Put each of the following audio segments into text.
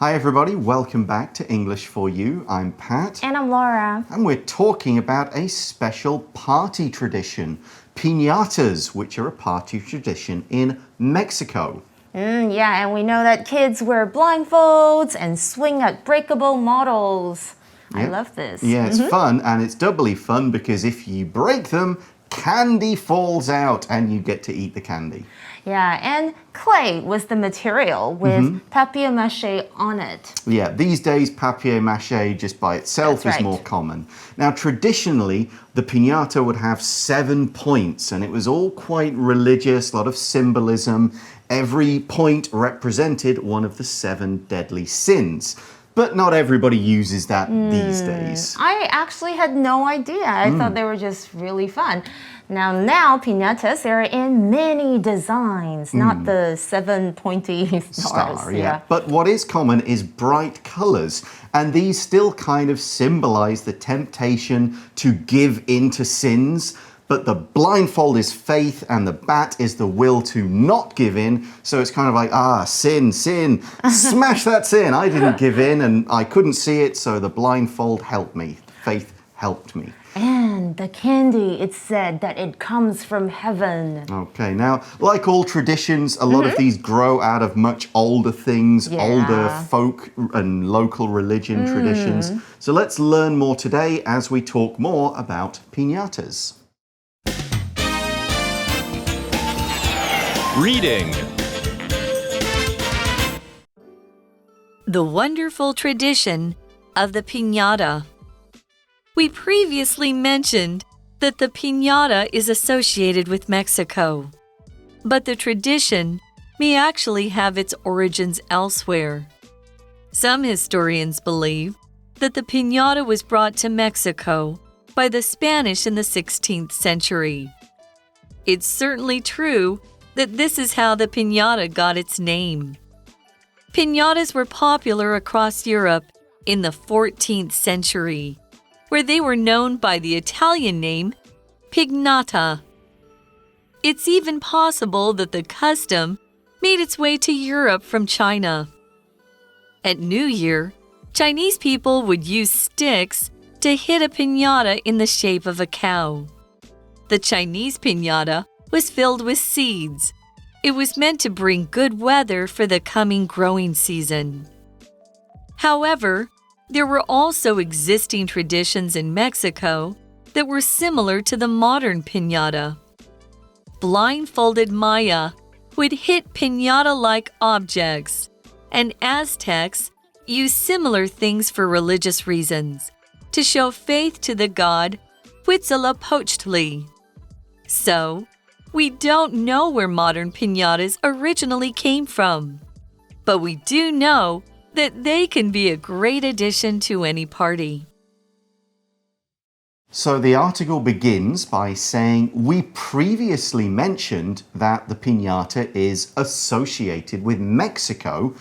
Hi everybody, welcome back to English for You. I'm Pat. And I'm Laura. And we're talking about a special party tradition, pinatas, which are a party tradition in Mexico. Yeah, and we know that kids wear blindfolds and swing at breakable models. I love this. Yeah, it's fun, and it's doubly fun because if you break them, candy falls out and you get to eat the candy. Yeah, and clay was the material with papier-mâché on it. Yeah, these days papier-mâché just by itself is more common. Now, traditionally, the piñata would have 7 points, and it was all quite religious, a lot of symbolism. Every point represented one of the 7 deadly sins. But not everybody uses that these days. I actually had no idea. I thought they were just really fun. Now piñatas, they're in many designs, not the 7 pointy stars. Yeah. But what is common is bright colors. And these still kind of symbolize the temptation to give in to sins. But the blindfold is faith and the bat is the will to not give in. So it's kind of like, sin, smash that sin. I didn't give in and I couldn't see it, so the blindfold helped me. Faith helped me. And the candy, it's said that it comes from heaven. Okay, now, like all traditions, a lot of these grow out of much older things, older folk and local religion traditions. So let's learn more today as we talk more about piñatas. Reading. The wonderful tradition of the piñata. We previously mentioned that the piñata is associated with Mexico, but the tradition may actually have its origins elsewhere. Some historians believe that the piñata was brought to Mexico by the Spanish in the 16th century. It's certainly true that this is how the piñata got its name. Piñatas were popular across Europe in the 14th century, where they were known by the Italian name pignata. It's even possible that the custom made its way to Europe from China. At New Year, Chinese people would use sticks to hit a piñata in the shape of a cow. The Chinese piñata was filled with seeds. It was meant to bring good weather for the coming growing season. However, there were also existing traditions in Mexico that were similar to the modern piñata. Blindfolded Maya would hit piñata-like objects, and Aztecs used similar things for religious reasons, to show faith to the god Huitzilopochtli. So, we don't know where modern piñatas originally came from, but we do know that they can be a great addition to any party. So the article begins by saying, we previously mentioned that the piñata is associated with Mexico,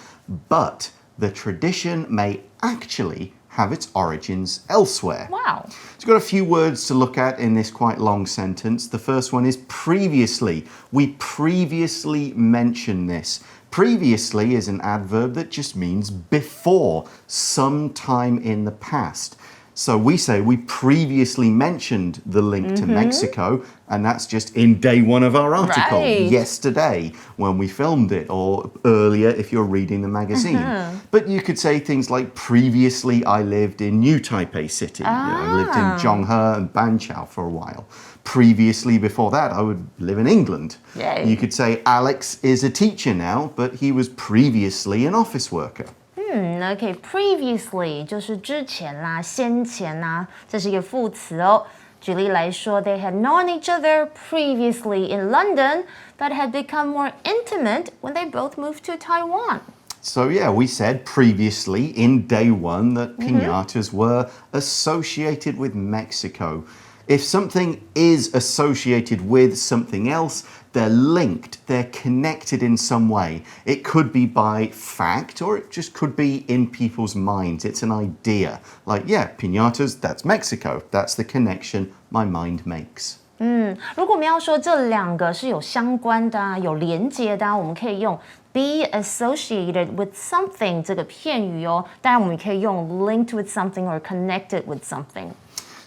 but the tradition may actually have its origins elsewhere. Wow. So we've got a few words to look at in this quite long sentence. The first one is previously. We previously mentioned this. Previously is an adverb that just means before, sometime in the past. So we say we previously mentioned the link to Mexico, and that's just in day one of our article, yesterday when we filmed it, or earlier if you're reading the magazine. But you could say things like, previously I lived in New Taipei City. I lived in Zhonghe and Banqiao for a while. Previously, before that, I would live in England. Yay. You could say Alex is a teacher now, but he was previously an office worker. Okay, previously 就是之前啦、先前啦，这是一个副词哦。举例来说 they had known each other previously in London, but had become more intimate when they both moved to Taiwan. So yeah, we said previously in day one that piñatas were associated with Mexico. If something is associated with something else, they're linked, they're connected in some way. It could be by fact, or it just could be in people's minds. It's an idea. Like, yeah, piñatas, that's Mexico. That's the connection my mind makes. 如果我们要说这两个是有相关的啊，有连接的啊，我们可以用 be associated with something 这个片语哦。当然，我们也可以用 linked with something or connected with something.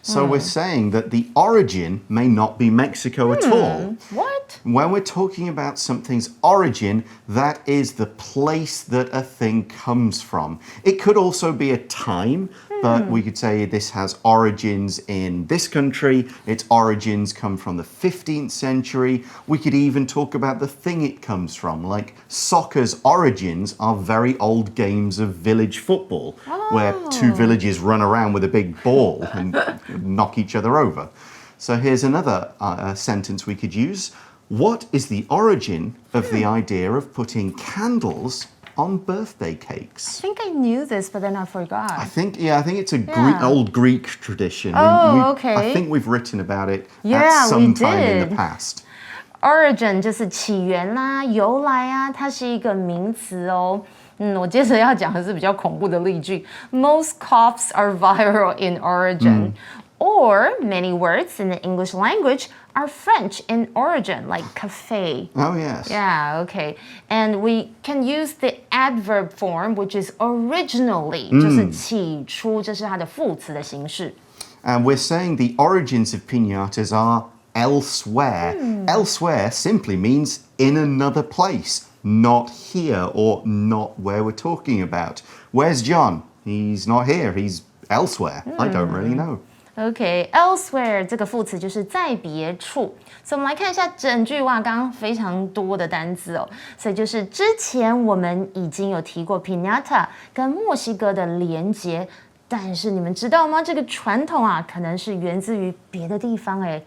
So we're saying that the origin may not be Mexico at all. What? When we're talking about something's origin, that is the place that a thing comes from. It could also be a time, but we could say this has origins in this country. Its origins come from the 15th century. We could even talk about the thing it comes from. Like soccer's origins are very old games of village football, where two villages run around with a big ball and knock each other over. So here's another sentence we could use. What is the origin of the idea of putting candles on birthday cakes? I think I knew this, but then I forgot. I think it's a old Greek tradition. Okay. I think we've written about it Yeah, at some we time in did. the past. Origin 就是起源啦、由来啊，它是一个名词哦。我接着要讲的是比较恐怖的例句。Most coughs are viral in origin. Or many words in the English language are French in origin, like cafe. Oh, yes. Yeah, okay. And we can use the adverb form, which is originally, 就是起初，这是它的副词的形式。And we're saying the origins of piñatas are elsewhere. Elsewhere simply means in another place, not here or not where we're talking about. Where's John? He's not here. He's elsewhere. I don't really know. OK, elsewhere 这个副词就是在别处，所以我们来看一下整句话，刚刚非常多的单字哦，所以就是之前我们已经有提过 piñata 跟墨西哥的连结，但是你们知道吗？这个传统啊，可能是源自于别的地方哎。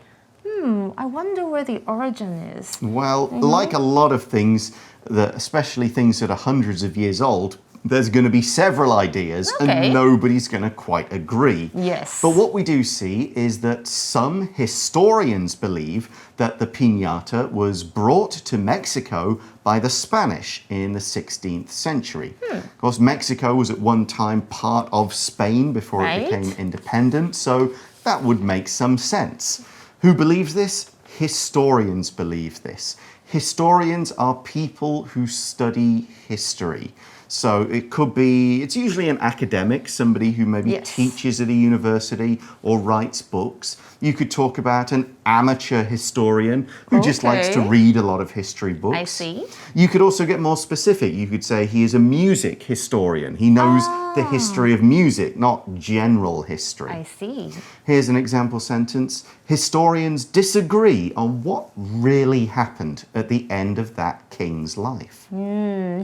I wonder where the origin is. Well, like a lot of things, especially things that are hundreds of years old, there's going to be several ideas and nobody's going to quite agree. Yes. But what we do see is that some historians believe that the piñata was brought to Mexico by the Spanish in the 16th century. Of course, Mexico was at one time part of Spain before it became independent, so that would make some sense. Who believes this? Historians believe this. Historians are people who study history. So it's usually an academic, somebody who maybe teaches at a university or writes books. You could talk about an amateur historian who just likes to read a lot of history books. I see. You could also get more specific. You could say he is a music historian. He knows the history of music, not general history. I see. Here's an example sentence. Historians disagree on what really happened at the end of that king's life.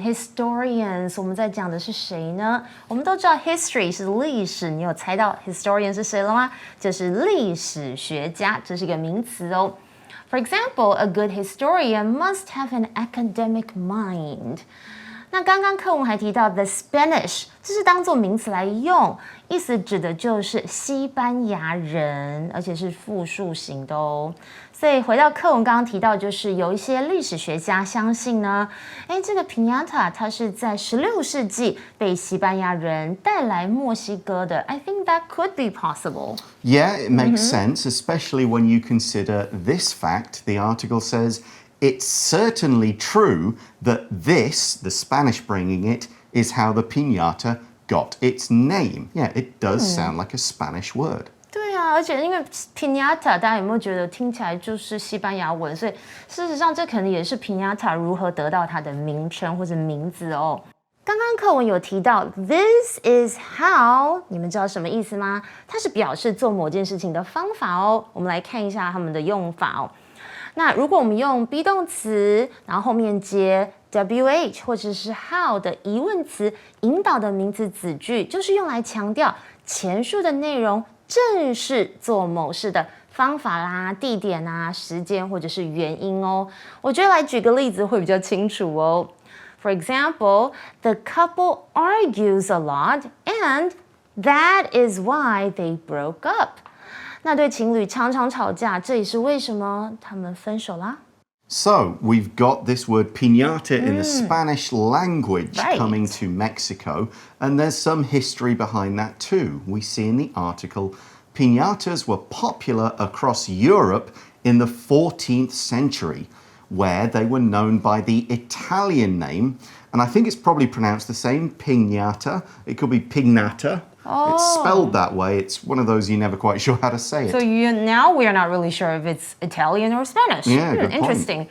Historians 我们在讲的是谁呢？我们都知道 history 是历史，你有猜到 historian 是谁了吗？就是历史学家，这是一个名词哦。For example, a good historian must have an academic mind. 那刚刚课文还提到 the Spanish， 这是当作名词来用，意思指的就是西班牙人，而且是复数型的哦。所以回到课文刚刚提到，就是有一些历史学家相信呢，这个 piñata 它是在16世纪被西班牙人带来墨西哥的。I think that could be possible. Yeah, it makes sense, especially when you consider this fact. The article says, it's certainly true that this, the Spanish bringing it, is how the piñata got its name. Yeah, it does sound like a Spanish word. 对啊，而且因为 piñata 大家有没有觉得听起来就是西班牙文，所以事实上这可能也是 piñata 如何得到它的名称或者名字哦。刚刚课文有提到 this is how， 你们知道什么意思吗？它是表示做某件事情的方法哦。我们来看一下它们的用法哦。那如果我们用 be 动词，然后后面接 wh 或者是 how 的疑问词引导的名词子句，就是用来强调前述的内容正是做某事的方法啦、地点啊、时间或者是原因哦。我觉得来举个例子会比较清楚哦。For example, the couple argues a lot, and that is why they broke up. 那对情侣常常吵架，这也是为什么他们分手啦。So, we've got this word piñata in the Spanish language coming to Mexico, and there's some history behind that too. We see in the article piñatas were popular across Europe in the 14th century, where they were known by the Italian name, and I think it's probably pronounced the same, piñata. It could be pignata. Oh. It's spelled that way. It's one of those you're never quite sure how to say it. So now we are not really sure if it's Italian or Spanish. Yeah, good point. Interesting.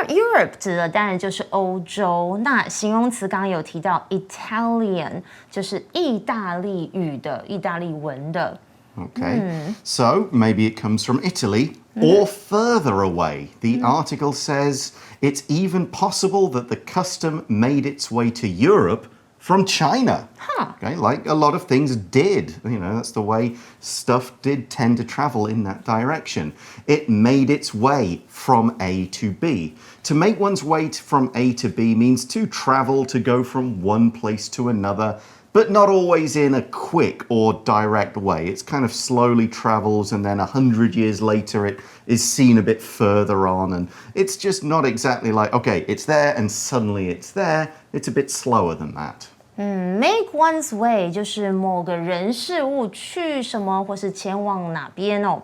Europe 指的当然就是欧洲，那形容词刚刚有提到 Italian 就是意大利语的、意大利文的。Okay, so maybe it comes from Italy or further away. The article says it's even possible that the custom made its way to Europe from China. Okay, like a lot of things did. You know, that's the way stuff did tend to travel in that direction. It made its way from A to B. To make one's way from A to B means to travel, to go from one place to another, but not always in a quick or direct way. It's kind of slowly travels, and then 100 years later it is seen a bit further on, and it's just not exactly like, okay, it's there and suddenly it's there. It's a bit slower than that. Make one's way 就是某个人事物去什么或是前往哪边哦。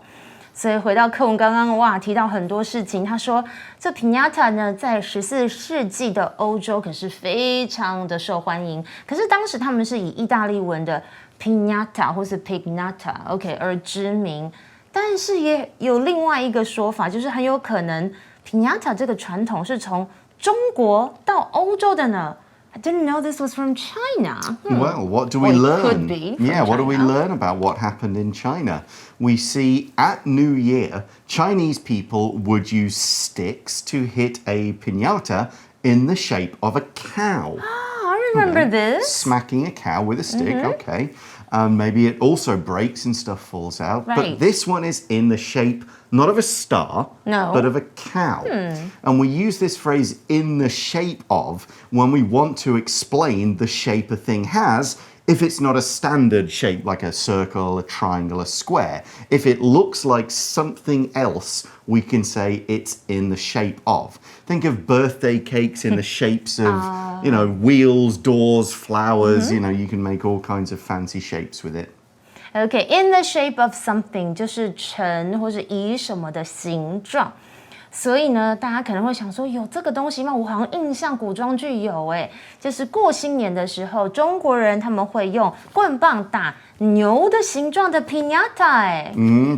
所以回到课文刚刚提到很多事情，他说这 piñata 呢在14世纪的欧洲可是非常的受欢迎，可是当时他们是以意大利文的 piñata 或是 pignata OK 而知名，但是也有另外一个说法，就是很有可能 piñata 这个传统是从中国到欧洲的呢。I didn't know this was from China. Well, what do we Well, learn? it could be from what do we China. learn about what happened in China? We see at New Year, Chinese people would use sticks to hit a piñata in the shape of a cow. I remember this. Smacking a cow with a stick, okay. Maybe it also breaks and stuff falls out. Right. But this one is in the shape, not of a star, No. but of a cow. And we use this phrase in the shape of when we want to explain the shape a thing has if it's not a standard shape like a circle, a triangle, a square. If it looks like something else, we can say it's in the shape of. Think of birthday cakes in the shapes of, wheels, doors, flowers. You can make all kinds of fancy shapes with it. Okay, in the shape of something 就是成或是以什么的形状。所以呢，大家可能会想说，有这个东西吗？我好像印象古装剧有就是过新年的时候，中国人他们会用棍棒打牛的形状的 piñata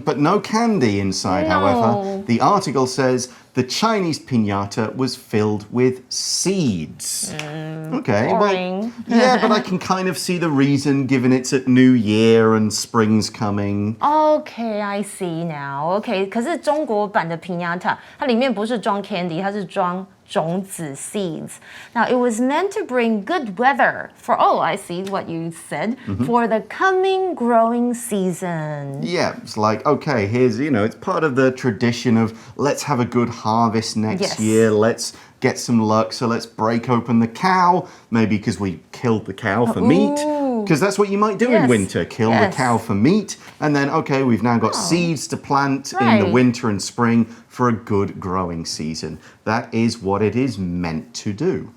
But no candy inside, No. however. The article says the Chinese piñata was filled with seeds. Okay, boring. well, yeah, but I can kind of see the reason given it's at New Year and spring's coming. Okay, I see now. Okay, 可是中国版的 piñata 它里面不是装 candy， 它是装种子 seeds. Now, it was meant to bring good weather for, I see what you said, for the coming growing season. Yeah, it's like, okay, here's, it's part of the tradition of let's have a good harvest next Yes. year. Let's get some luck. So let's break open the cow, maybe because we killed the cow for meat. Because that's what you might do in Yes. winter, kill the cow for meat. And then, okay, we've now got seeds to plant in the Right. winter and spring for a good growing season. That is what it is meant to do.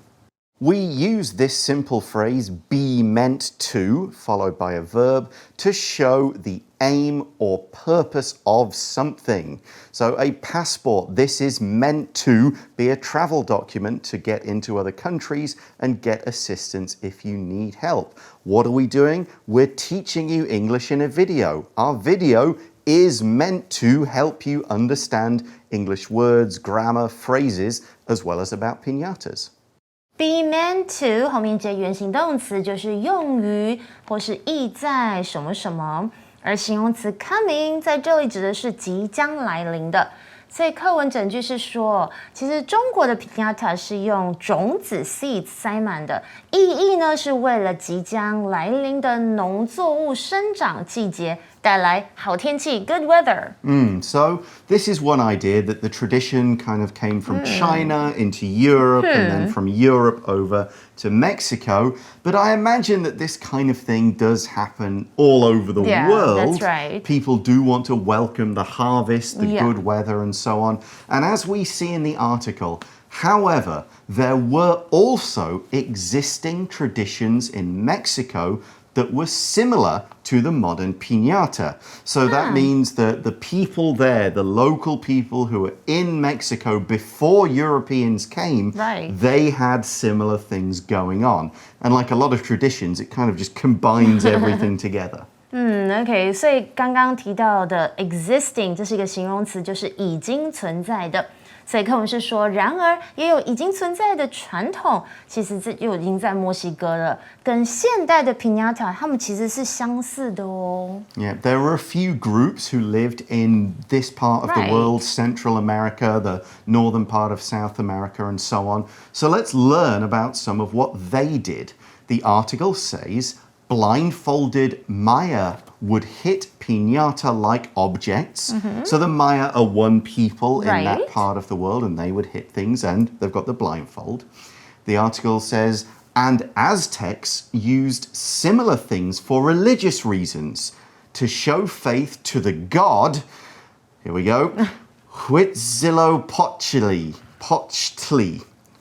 We use this simple phrase, be meant to, followed by a verb, to show the aim or purpose of something. So a passport, this is meant to be a travel document to get into other countries and get assistance if you need help. What are we doing? We're teaching you English in a video. Our video is meant to help you understand English words, grammar, phrases, as well as about piñatas. Be meant to 后面接原形动词就是用于或是意在什么什么，而形容词 coming 在这里指的是即将来临的。所以课文整句是说，其实中国的 piñata 是用种子 seeds 塞满的，意义呢是为了即将来临的农作物生长季节带来好天气 good weather. So this is one idea that the tradition kind of came from China into Europe and then from Europe over to Mexico. But I imagine that this kind of thing does happen all over the world. That's right. People do want to welcome the harvest, the Yeah. good weather and so on. And as we see in the article, however, there were also existing traditions in Mexico that were similar to the modern piñata. So that means that the people there, the local people who were in Mexico before Europeans came, they had similar things going on. And like a lot of traditions, it kind of just combines everything together. OK， 所以刚刚提到的 existing 这是一个形容词，就是已经存在的。所以课文是说，然而也有已经存在的传统，其实这就已经在墨西哥了，跟现代的 piñata 它们其实是相似的哦。Yeah, there were a few groups who lived in this part of the world, Central America, the northern part of South America, and so on. So let's learn about some of what they did. The article says, blindfolded Maya would hit piñata-like objects. So the Maya are one people in that part of the world, and they would hit things, and they've got the blindfold. The article says, and Aztecs used similar things for religious reasons, to show faith to the god, here we go, Huitzilopochtli.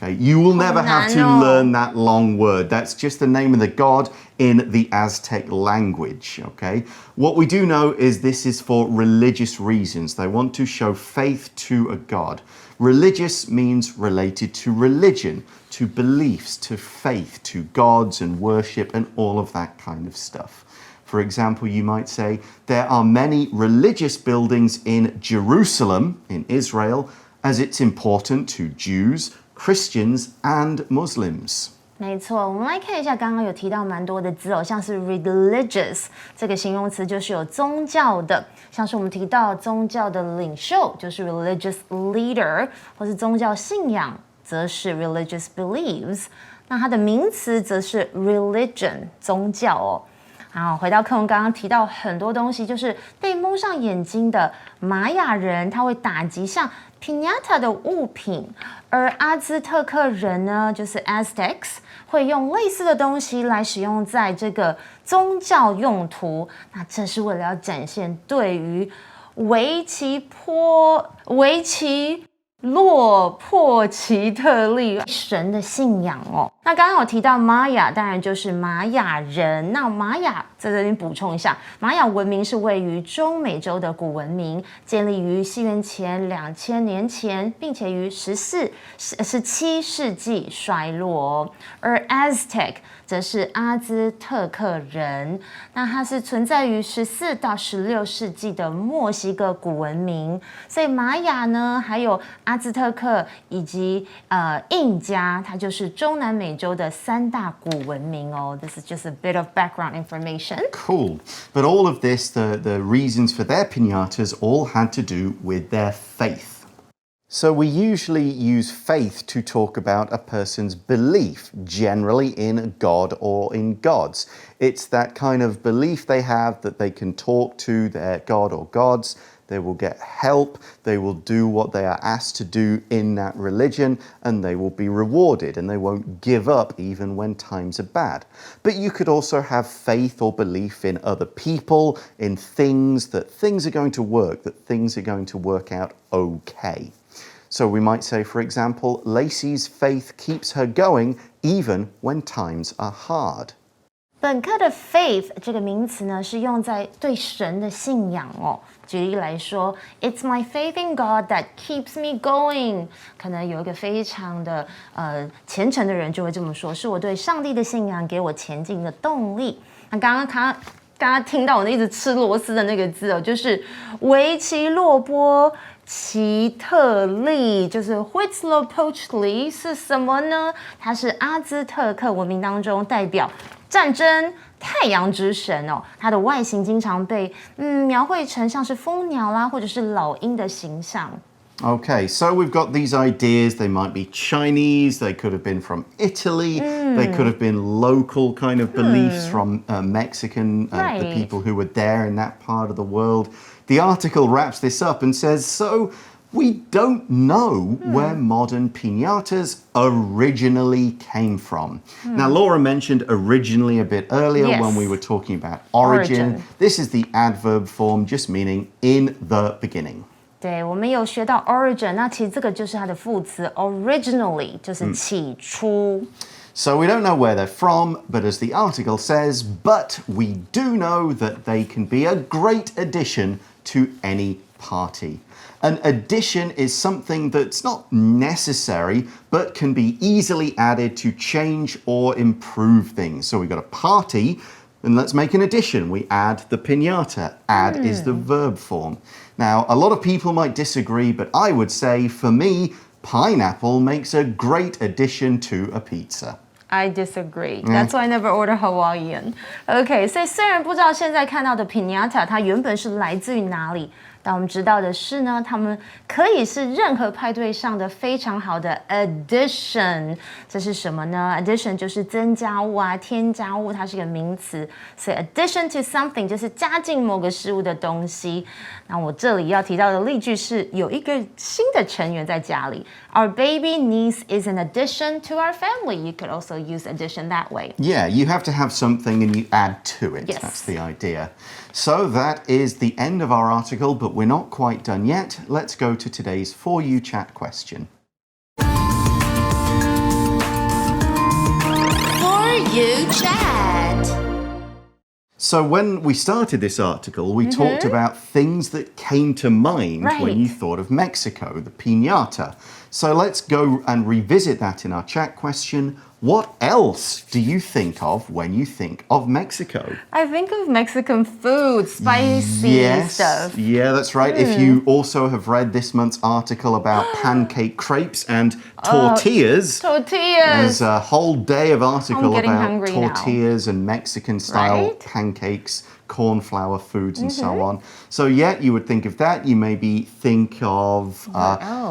Okay, you will never have to learn that long word. That's just the name of the god in the Aztec language, okay? What we do know is this is for religious reasons. They want to show faith to a god. Religious means related to religion, to beliefs, to faith, to gods and worship and all of that kind of stuff. For example, you might say, there are many religious buildings in Jerusalem, in Israel, as it's important to Jews, Christians and Muslims. 没错，我们来看一下，刚刚有提到蛮多的字哦，像是 religious 这个形容词就是有宗教的，像是我们提到宗教的领袖就是 religious leader， 或是宗教信仰则是 religious beliefs， 那它的名词则是 religion 宗教哦。好，回到课文刚刚提到很多东西，就是被蒙上眼睛的玛雅人，他会打击像 piñata 的物品，而阿兹特克人呢，就是 Aztecs， 会用类似的东西来使用在这个宗教用途。那这是为了要展现对于维奇洛破奇特利神的信仰哦。那刚刚有提到玛雅，当然就是玛雅人。那玛雅在这边补充一下，玛雅文明是位于中美洲的古文明，建立于西元前2000年前，并且于17世纪衰落。而 Aztec 则是阿兹特克人，那它是存在于14到16世纪的墨西哥古文明。所以玛雅呢，还有阿兹特克以及印加，它就是中南美洲的3大古文明哦。This is just a bit of background information. Cool. But all of this, the reasons for their piñatas all had to do with their faith. So we usually use faith to talk about a person's belief, generally in God or in gods. It's that kind of belief they have that they can talk to their god or gods. They will get help, they will do what they are asked to do in that religion, and they will be rewarded, and they won't give up even when times are bad. But you could also have faith or belief in other people, in things, that things are going to work, that things are going to work out okay. So we might say, for example, Lacey's faith keeps her going even when times are hard. 本课的 faith 这个名词呢，是用在对神的信仰哦。举例来说 ，It's my faith in God that keeps me going。可能有一个非常的虔诚的人就会这么说，是我对上帝的信仰给我前进的动力。那刚刚听到我一直吃螺丝的那个字哦，就是维奇洛波奇特利，就是 Huitzilopochtli 是什么呢？它是阿兹特克文明当中代表战争太阳之神哦，它的外形经常被描绘成像是蜂鸟啦，或者是老鹰的形象。Okay, so we've got these ideas. They might be Chinese, they could have been from Italy, they could have been local kind of beliefs from Mexican, the people who were there in that part of the world. The article wraps this up and says, so we don't know where modern piñatas originally came from. Now, Laura mentioned originally a bit earlier when we were talking about origin. This is the adverb form, just meaning in the beginning. 对，我们有学到 origin， 那其实这个就是它的副词 originally， 就是起初。So we don't know where they're from, but as the article says, but we do know that they can be a great addition to any party. An addition is something that's not necessary, but can be easily added to change or improve things. So we've got a party, and let's make an addition. We add the piñata. Add is the verb form. Now, a lot of people might disagree, but I would say, for me, pineapple makes a great addition to a pizza. I disagree. That's why I never order Hawaiian. OK, 所以虽然不知道现在看到的 piñata 它原本是来自于哪里，但我们知道的是呢，它们可以是任何派对上的非常好的 addition。这是什么呢 ？addition 就是增加物啊，添加物，它是个名词。所以 addition to something 就是加进某个事物的东西。那我这里要提到的例句是有一个新的成员在家里。Our baby niece is an addition to our family. You could also use addition that way. Yeah, you have to have something and you add to it. Yes. That's the idea. So that is the end of our article, but we're not quite done yet. Let's go to today's For You Chat question. For You Chat. So when we started this article, we talked about things that came to mind when you thought of Mexico, the piñata. So let's go and revisit that in our chat question. What else do you think of when you think of Mexico? I think of Mexican food, spicy stuff. Yeah, that's right. If you also have read this month's article about pancake crepes and tortillas, there's a whole day of article about tortillas and Mexican-style pancakes, cornflower foods, and so on. So yeah, you would think of that. You maybe think of...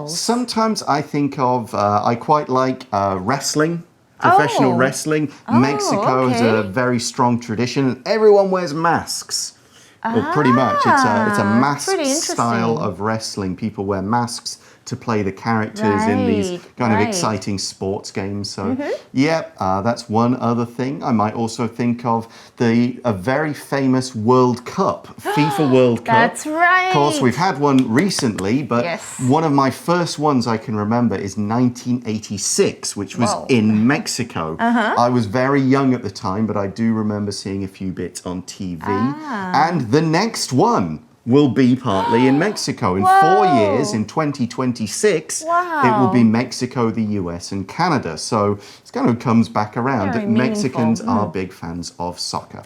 sometimes I think of... I quite like wrestling. Professional wrestling. Mexico has a very strong tradition. Everyone wears masks. Well, pretty much. It's a mask style of wrestling. People wear masks to play the characters in these kind of exciting sports games. So, that's one other thing. I might also think of a very famous World Cup, FIFA World Cup. That's right. Of course, we've had one recently, but one of my first ones I can remember is 1986, which was in Mexico. I was very young at the time, but I do remember seeing a few bits on TV. And the next one will be partly in Mexico. In 4 years, in 2026, it will be Mexico, the US, and Canada. So it kind of comes back around that Mexicans are big fans of soccer.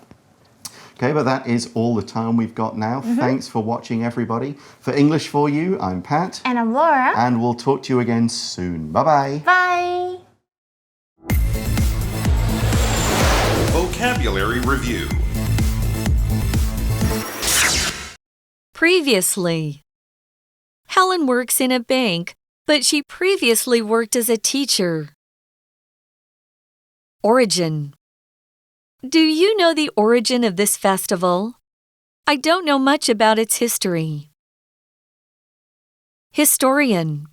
Okay, but that is all the time we've got now. Thanks for watching, everybody. For English For You, I'm Pat. And I'm Laura. And we'll talk to you again soon. Bye-bye. Bye. Vocabulary Review. Previously. Helen works in a bank, but she previously worked as a teacher. Origin. Do you know the origin of this festival? I don't know much about its history. Historian.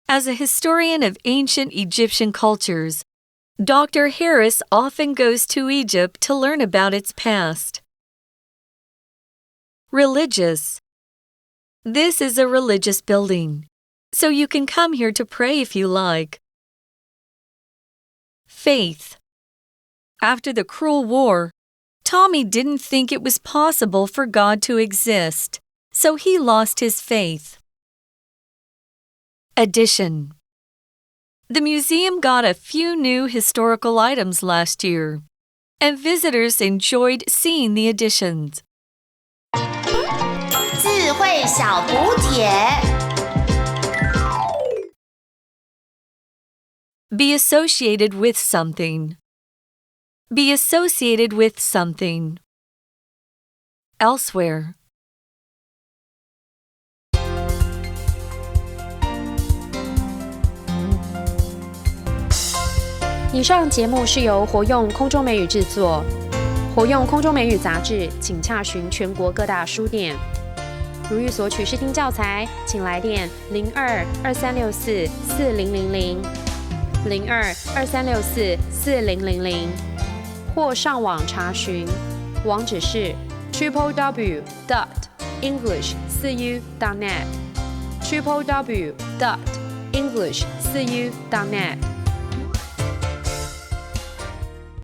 As a historian of ancient Egyptian cultures, Dr. Harris often goes to Egypt to learn about its past. Religious. This is a religious building, so you can come here to pray if you like. Faith. After the cruel war, Tommy didn't think it was possible for God to exist, so he lost his faith. Addition. The museum got a few new historical items last year, and visitors enjoyed seeing the additions. 智慧小补帖 Be associated with something. Be associated with something. Elsewhere. 以上节目是由活用空中美语制作，活用空中美语杂志，请洽询全国各大书店。如欲索取试听教材，请来电02-2364-4000 02-2364-4000，或上网查询，网址是 www.english4u.net www.english4u.net